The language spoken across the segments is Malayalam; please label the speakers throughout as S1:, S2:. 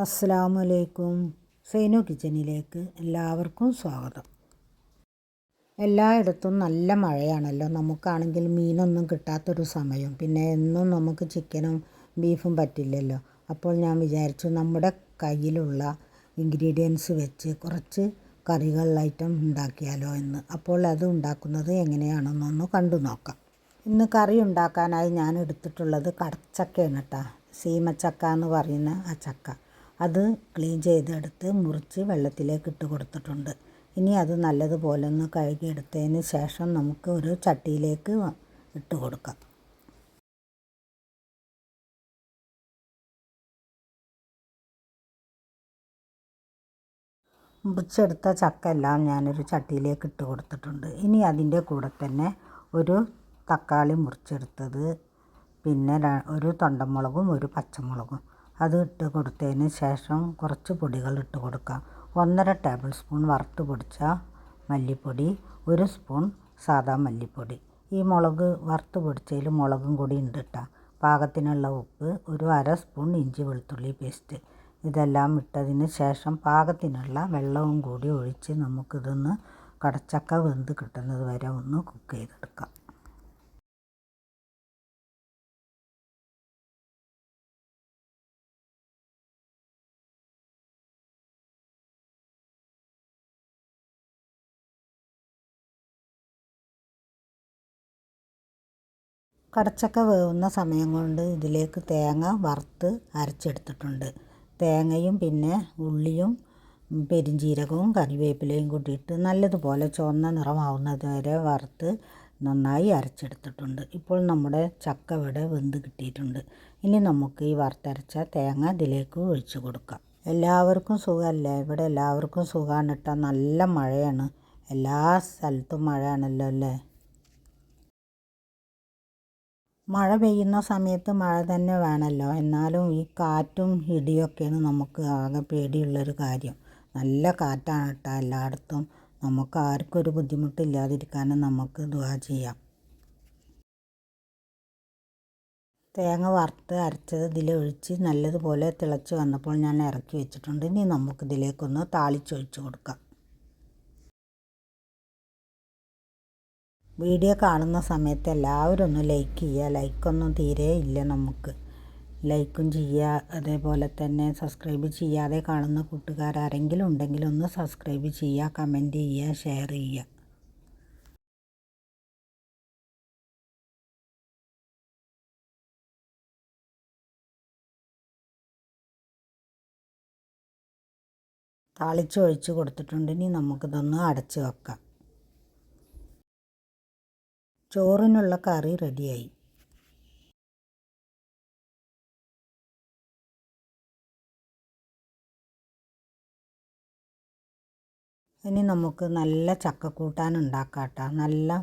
S1: അസ്സലാമു അലൈക്കും. സൈനു കിച്ചണിലേക്ക് എല്ലാവർക്കും സ്വാഗതം. എല്ലായിടത്തും നല്ല മഴയാണല്ലോ. നമുക്കാണെങ്കിൽ മീനൊന്നും കിട്ടാത്തൊരു സമയം. പിന്നെ എന്നും നമുക്ക് ചിക്കനും ബീഫും പറ്റില്ലല്ലോ. അപ്പോൾ ഞാൻ വിചാരിച്ചു നമ്മുടെ കയ്യിലുള്ള ഇൻഗ്രീഡിയൻസ് വെച്ച് കുറച്ച് കറികൾ ഐറ്റം ഉണ്ടാക്കിയാലോ എന്ന്. അപ്പോൾ അത് ഉണ്ടാക്കുന്നത് എങ്ങനെയാണെന്നൊന്ന് കണ്ടു നോക്കാം. ഇന്ന് കറി ഉണ്ടാക്കാനായി ഞാൻ എടുത്തിട്ടുള്ളത് കടച്ചക്കയാണ് കേട്ടോ. സീമച്ചക്ക എന്ന് പറയുന്ന ആ ചക്ക. അത് ക്ലീൻ ചെയ്തെടുത്ത് മുറിച്ച് വെള്ളത്തിലേക്ക് ഇട്ട് കൊടുത്തിട്ടുണ്ട്. ഇനി അത് നല്ലതുപോലെ ഒന്ന് കഴുകിയെടുത്തതിന് ശേഷം നമുക്ക് ഒരു ചട്ടിയിലേക്ക് ഇട്ട് കൊടുക്കാം. മുറിച്ചെടുത്ത ചക്ക എല്ലാം ഞാനൊരു ചട്ടിയിലേക്ക് ഇട്ട് കൊടുത്തിട്ടുണ്ട്. ഇനി അതിൻ്റെ കൂടെ തന്നെ ഒരു തക്കാളി മുറിച്ചെടുത്തത്, പിന്നെ ഒരു തൊണ്ടമുളകും ഒരു പച്ചമുളകും അത് ഇട്ട് കൊടുത്തതിന് ശേഷം കുറച്ച് പൊടികൾ ഇട്ട് കൊടുക്കാം. 1.5 ടേബിൾ സ്പൂൺ വറുത്ത് പൊടിച്ച മല്ലിപ്പൊടി, 1 സ്പൂൺ സാദാ മല്ലിപ്പൊടി. ഈ മുളക് വറുത്ത് പൊടിച്ചതിൽ മുളകും കൂടി ഉണ്ട് കേട്ടോ. പാകത്തിനുള്ള ഉപ്പ്, ഒരു 1/2 സ്പൂൺ ഇഞ്ചി വെളുത്തുള്ളി പേസ്റ്റ്. ഇതെല്ലാം ഇട്ടതിന് ശേഷം പാകത്തിനുള്ള വെള്ളവും കൂടി ഒഴിച്ച് നമുക്കിതൊന്ന് കടച്ചക്ക വെന്ത് കിട്ടുന്നത് വരെ ഒന്ന് കുക്ക് ചെയ്തെടുക്കാം. കടച്ചക്ക വേവുന്ന സമയം കൊണ്ട് ഇതിലേക്ക് തേങ്ങ വറുത്ത് അരച്ചെടുത്തിട്ടുണ്ട്. തേങ്ങയും പിന്നെ ഉള്ളിയും പെരിഞ്ജീരകവും കറിവേപ്പിലയും കൂട്ടിയിട്ട് നല്ലതുപോലെ ചുവന്ന നിറമാവുന്നത് വരെ വറുത്ത് നന്നായി അരച്ചെടുത്തിട്ടുണ്ട്. ഇപ്പോൾ നമ്മുടെ ചക്ക ഇവിടെ വെന്ത് കിട്ടിയിട്ടുണ്ട്. ഇനി നമുക്ക് ഈ വറുത്തരച്ച തേങ്ങ ഇതിലേക്ക് ഒഴിച്ചു കൊടുക്കാം. എല്ലാവർക്കും സുഖമല്ലേ? ഇവിടെ എല്ലാവർക്കും സുഖമാണ് കേട്ടോ. നല്ല മഴയാണ്. എല്ലാ സ്ഥലത്തും മഴയാണല്ലോ അല്ലേ? മഴ പെയ്യുന്ന സമയത്ത് മഴ തന്നെ വേണമല്ലോ. എന്നാലും ഈ കാറ്റും ഇടിയൊക്കെയാണ് നമുക്ക് ആകെ പേടിയുള്ളൊരു കാര്യം. നല്ല കാറ്റാണ് കേട്ടോ എല്ലായിടത്തും. നമുക്ക് ആർക്കും ഒരു ബുദ്ധിമുട്ടില്ലാതിരിക്കാനും നമുക്ക് ദുആ ചെയ്യാം. തേങ്ങ വറുത്ത് അരച്ചത് ഇതിലൊഴിച്ച് നല്ലതുപോലെ തിളച്ച് വന്നപ്പോൾ ഞാൻ ഇറക്കി വെച്ചിട്ടുണ്ട്. ഇനി നമുക്കിതിലേക്കൊന്ന് താളിച്ചൊഴിച്ച് കൊടുക്കാം. വീഡിയോ കാണുന്ന സമയത്ത് എല്ലാവരും ഒന്ന് ലൈക്ക് ചെയ്യുക. ലൈക്കൊന്നും തീരെ ഇല്ല നമുക്ക്. ലൈക്കും ചെയ്യുക. അതേപോലെ തന്നെ സബ്സ്ക്രൈബ് ചെയ്യാതെ കാണുന്ന കൂട്ടുകാരാരെങ്കിലും ഉണ്ടെങ്കിൽ ഒന്ന് സബ്സ്ക്രൈബ് ചെയ്യുക, കമൻറ്റ് ചെയ്യുക, ഷെയർ ചെയ്യുക. താളിച്ച് ഒഴിച്ച് കൊടുത്തിട്ടുണ്ട്. ഇനി നമുക്കിതൊന്ന് അടച്ച് വെക്കാം. ചോറിനുള്ള കറി റെഡിയായി. ഇനി നമുക്ക് നല്ല ചക്കക്കൂട്ടാൻ ഉണ്ടാക്കാം കേട്ടോ. നല്ല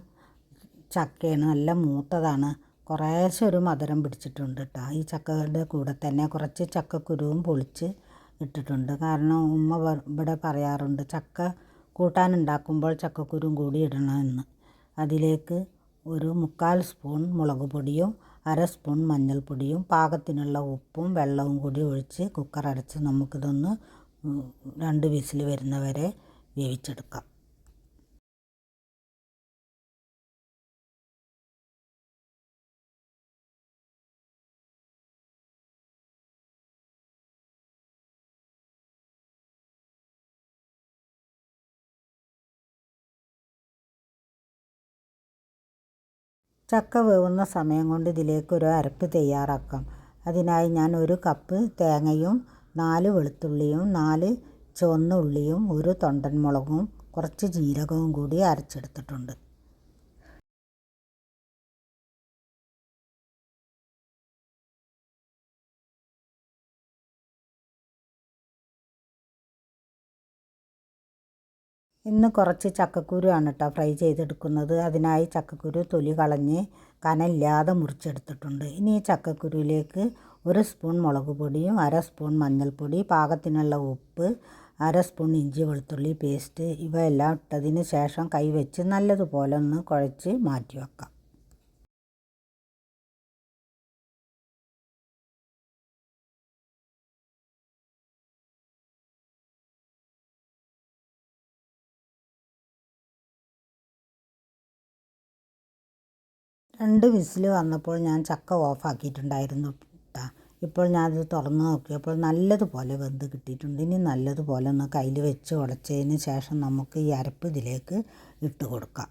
S1: ചക്കയാണ്, നല്ല മൂത്തതാണ്. കുറേശ്ശെ ഒരു മധുരം പിടിച്ചിട്ടുണ്ട് കേട്ടോ. ഈ ചക്കകളുടെ കൂടെ തന്നെ കുറച്ച് ചക്കക്കുരുവും പൊളിച്ച് ഇട്ടിട്ടുണ്ട്. കാരണം ഉമ്മ ഇവിടെ പറയാറുണ്ട് ചക്ക കൂട്ടാൻ ഉണ്ടാക്കുമ്പോൾ ചക്കക്കുരും കൂടി ഇടണമെന്ന്. അതിലേക്ക് ഒരു 1/4 സ്പൂൺ മുളക് പൊടിയും 1/2 സ്പൂൺ മഞ്ഞൾപ്പൊടിയും പാകത്തിനുള്ള ഉപ്പും വെള്ളവും കൂടി ഒഴിച്ച് കുക്കർ അടച്ച് നമുക്കിതൊന്ന് 2 വിസിൽ വരുന്നവരെ വേവിച്ചെടുക്കാം. ചക്ക വേവുന്ന സമയം കൊണ്ട് ഇതിലേക്ക് ഒരു അരപ്പ് തയ്യാറാക്കാം. അതിനായി ഞാൻ 1 കപ്പ് തേങ്ങയും 4 വെളുത്തുള്ളിയും 4 ചുവന്ന ഉള്ളിയും 1 തൊണ്ടൻ മുളകും കുറച്ച് ജീരകവും കൂടി അരച്ചെടുത്തിട്ടുണ്ട്. ഇന്ന് കുറച്ച് ചക്കക്കുരു ആണ് കേട്ടോ ഫ്രൈ ചെയ്തെടുക്കുന്നത്. അതിനായി ചക്കക്കുരു തൊലി കളഞ്ഞ് കനമില്ലാതെ മുറിച്ചെടുത്തിട്ടുണ്ട്. ഇനി ഈ ചക്കക്കുരുവിലേക്ക് 1 സ്പൂൺ മുളക് പൊടിയും 1/2 സ്പൂൺ മഞ്ഞൾപ്പൊടി, പാകത്തിനുള്ള ഉപ്പ്, 1/2 സ്പൂൺ ഇഞ്ചി വെളുത്തുള്ളി പേസ്റ്റ് ഇവയെല്ലാം ഇട്ടതിന് ശേഷം കൈവച്ച് നല്ലതുപോലെ ഒന്ന് കുഴച്ച് മാറ്റി വെക്കാം. 2 വിസിൽ വന്നപ്പോൾ ഞാൻ ചക്ക ഓഫാക്കിയിട്ടുണ്ടായിരുന്നു കേട്ടോ. ഇപ്പോൾ ഞാനത് തുറന്ന് നോക്കിയപ്പോൾ നല്ലതുപോലെ വെന്ത് കിട്ടിയിട്ടുണ്ട്. ഇനി നല്ലതുപോലെ ഒന്ന് കയ്യിൽ വെച്ച് ഉടച്ചതിന് ശേഷം നമുക്ക് ഈ അരപ്പ് ഇതിലേക്ക് ഇട്ട് കൊടുക്കാം.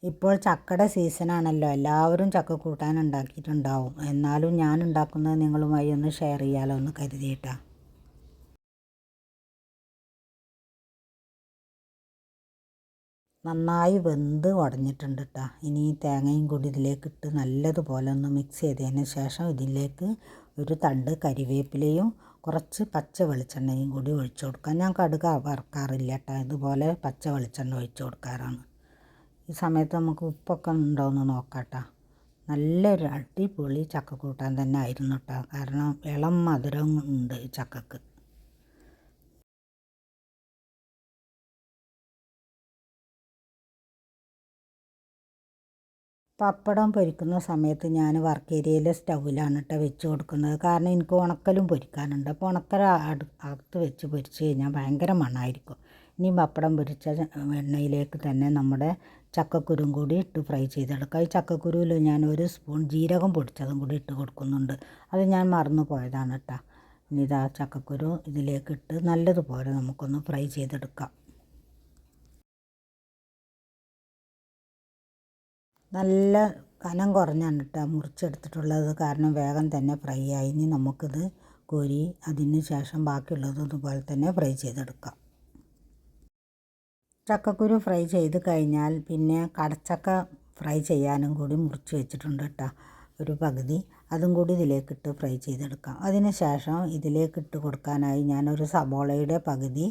S1: ഇപ്പോൾ ചക്കയുടെ സീസണാണല്ലോ, എല്ലാവരും ചക്ക കൂട്ടാൻ ഉണ്ടാക്കിയിട്ടുണ്ടാവും. എന്നാലും ഞാൻ ഉണ്ടാക്കുന്നത് നിങ്ങളുമായി ഒന്ന് ഷെയർ ചെയ്യാമല്ലോ എന്ന് കരുതിയിട്ടാണ്. നന്നായി വെന്ത് ഉടഞ്ഞിട്ടുണ്ട് കേട്ടോ. ഇനി തേങ്ങയും കൂടി ഇതിലേക്ക് ഇട്ട് നല്ലതുപോലെ ഒന്ന് മിക്സ് ചെയ്തതിന് ശേഷം ഇതിലേക്ക് ഒരു തണ്ട് കരിവേപ്പിലയും കുറച്ച് പച്ച വെളിച്ചെണ്ണയും കൂടി ഒഴിച്ചു കൊടുക്കാം. ഞാൻ കടുക് വറുക്കാറില്ല കേട്ടോ, ഇതുപോലെ പച്ച വെളിച്ചെണ്ണ ഒഴിച്ചു കൊടുക്കാറാണ്. ഈ സമയത്ത് നമുക്ക് ഉപ്പൊക്കെ ഉണ്ടോയെന്ന് നോക്കാം കേട്ടോ. നല്ലൊരു അടിപൊളി ചക്ക കൂട്ടാൻ തന്നെ ആയിരുന്നു കേട്ടോ, കാരണം ഇളം മധുരം ഉണ്ട് ഈ ചക്കക്ക്. പപ്പടം പൊരിക്കുന്ന സമയത്ത് ഞാൻ വർക്ക് ഏരിയയിലെ സ്റ്റൗവിലാണ് കേട്ടോ വെച്ച് കൊടുക്കുന്നത്. കാരണം എനിക്ക് ഉണക്കലും പൊരിക്കാനുണ്ട്. അപ്പോൾ ഉണക്കൽ അകത്ത് വെച്ച് പൊരിച്ച് കഴിഞ്ഞാൽ ഭയങ്കര മണമായിരിക്കും. ഇനി പപ്പടം പൊരിച്ച എണ്ണയിലേക്ക് തന്നെ നമ്മുടെ ചക്കക്കുരും കൂടി ഇട്ട് ഫ്രൈ ചെയ്തെടുക്കുക. ഈ ചക്കക്കുരുവിൽ ഞാൻ 1 സ്പൂൺ ജീരകം പൊടിച്ചതും കൂടി ഇട്ട് കൊടുക്കുന്നുണ്ട്. അത് ഞാൻ മറന്നു പോയതാണ് കേട്ടോ. ഇനി ഇതാ ചക്കക്കുരു ഇതിലേക്ക് ഇട്ട് നല്ലതുപോലെ നമുക്കൊന്ന് ഫ്രൈ ചെയ്തെടുക്കാം. നല്ല കനം കുറഞ്ഞാണ് കേട്ടോ മുറിച്ചെടുത്തിട്ടുള്ളത്, കാരണം വേഗം തന്നെ ഫ്രൈ ആയി. ഇനി നമുക്കിത് കോരി അതിന് ശേഷം ബാക്കിയുള്ളത് ഇതുപോലെ തന്നെ ഫ്രൈ ചെയ്തെടുക്കാം. ചക്കക്കുരു ഫ്രൈ ചെയ്ത് കഴിഞ്ഞാൽ പിന്നെ കടച്ചക്ക ഫ്രൈ ചെയ്യാനും കൂടി മുറിച്ച് വെച്ചിട്ടുണ്ട് കേട്ടോ, ഒരു പകുതി. അതും കൂടി ഇതിലേക്കിട്ട് ഫ്രൈ ചെയ്തെടുക്കാം. അതിന് ശേഷം ഇതിലേക്കിട്ട് കൊടുക്കാനായി ഞാനൊരു സബോളയുടെ പകുതി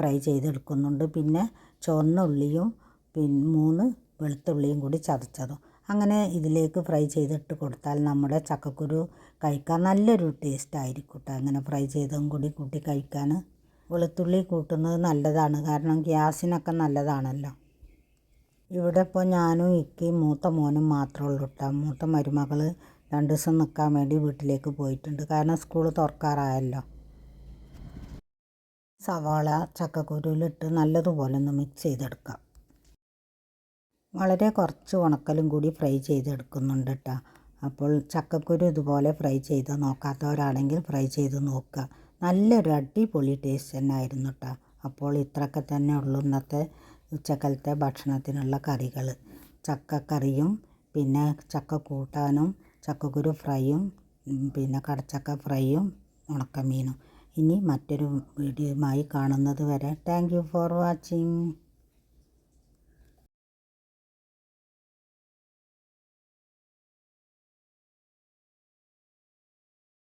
S1: ഫ്രൈ ചെയ്തെടുക്കുന്നുണ്ട്. പിന്നെ ചുവന്ന ഉള്ളിയും 3 വെളുത്തുള്ളിയും കൂടി ചതച്ചതും. അങ്ങനെ ഇതിലേക്ക് ഫ്രൈ ചെയ്തിട്ട് കൊടുത്താൽ നമ്മുടെ ചക്കക്കുരു കഴിക്കാൻ നല്ലൊരു ടേസ്റ്റ് ആയിരിക്കും കേട്ടോ. അങ്ങനെ ഫ്രൈ ചെയ്തതും കൂടി കൂട്ടി കഴിക്കാൻ വെളുത്തുള്ളി കൂട്ടുന്നത് നല്ലതാണ്, കാരണം ഗ്യാസിനൊക്കെ നല്ലതാണല്ലോ. ഇവിടെ ഇപ്പോൾ ഞാനും ഇക്കയും മൂത്ത മോനും മാത്രമേ ഉള്ളൂ കേട്ടോ. മൂത്ത മരുമകൾ 2 ദിവസം നിൽക്കാൻ വേണ്ടി വീട്ടിലേക്ക് പോയിട്ടുണ്ട്, കാരണം സ്കൂൾ തുറക്കാറായല്ലോ. സവാള ചക്കക്കുരുവിലിട്ട് നല്ലതുപോലെ ഒന്ന് മിക്സ് ചെയ്തെടുക്കാം. വളരെ കുറച്ച് ഉണക്കലും കൂടി ഫ്രൈ ചെയ്തെടുക്കുന്നുണ്ട് കേട്ടോ. അപ്പോൾ ചക്കക്കുരു ഇതുപോലെ ഫ്രൈ ചെയ്ത് നോക്കാത്തവരാണെങ്കിൽ ഫ്രൈ ചെയ്ത് നോക്കുക. നല്ലൊരു അടിപൊളി ടേസ്റ്റ് തന്നെ ആയിരുന്നു കേട്ടോ. അപ്പോൾ ഇത്രയൊക്കെ തന്നെ ഉള്ളൂ ഇന്നത്തെ ഉച്ചക്കലത്തെ ഭക്ഷണത്തിനുള്ള കറികൾ. ചക്കക്കറിയും പിന്നെ ചക്ക കൂട്ടാനും ചക്കക്കുരു ഫ്രൈയും പിന്നെ കടച്ചക്ക ഫ്രൈയും ഉണക്കമീനും. ഇനി മറ്റൊരു വീഡിയോയുമായി കാണുന്നത് വരെ താങ്ക് യു ഫോർ വാച്ചിങ്.